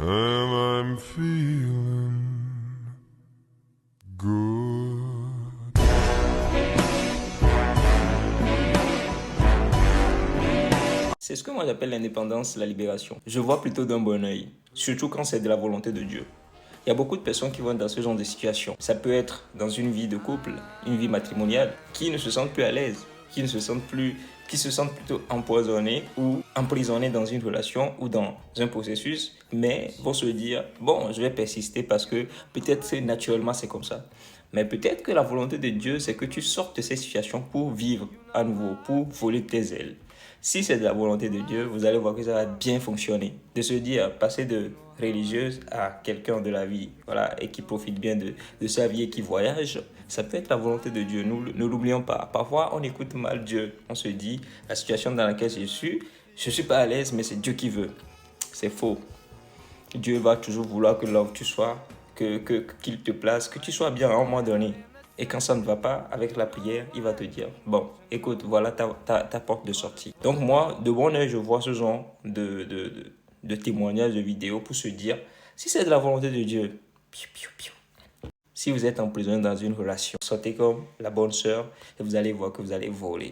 and I'm feeling good. C'est ce que moi j'appelle l'indépendance, la libération. Je vois plutôt d'un bon œil, surtout quand c'est de la volonté de Dieu. Il y a beaucoup de personnes qui vont être dans ce genre de situation. Ça peut être dans une vie de couple, une vie matrimoniale, qui ne se sentent plus à l'aise, qui se sentent plutôt empoisonnés ou emprisonnés dans une relation ou dans un processus, mais vont se dire, bon, je vais persister parce que peut-être naturellement c'est comme ça. Mais peut-être que la volonté de Dieu, c'est que tu sortes de ces situations pour vivre à nouveau, pour voler tes ailes. Si c'est de la volonté de Dieu, vous allez voir que ça va bien fonctionner. De se dire, passer de religieuse à quelqu'un de la vie, voilà, et qui profite bien de sa vie et qui voyage, ça peut être la volonté de Dieu. Nous, ne l'oublions pas. Parfois, on écoute mal Dieu. On se dit, la situation dans laquelle je suis pas à l'aise, mais c'est Dieu qui veut. C'est faux. Dieu va toujours vouloir que là où tu sois, qu'il te place, que tu sois bien à un moment donné. Et quand ça ne va pas, avec la prière, il va te dire, bon, écoute, voilà ta porte de sortie. Donc moi, de bon oeil, je vois ce genre de témoignages, de vidéos pour se dire, si c'est de la volonté de Dieu, piou, piou, piou. Si vous êtes emprisonné dans une relation, sortez comme la bonne sœur et vous allez voir que vous allez voler.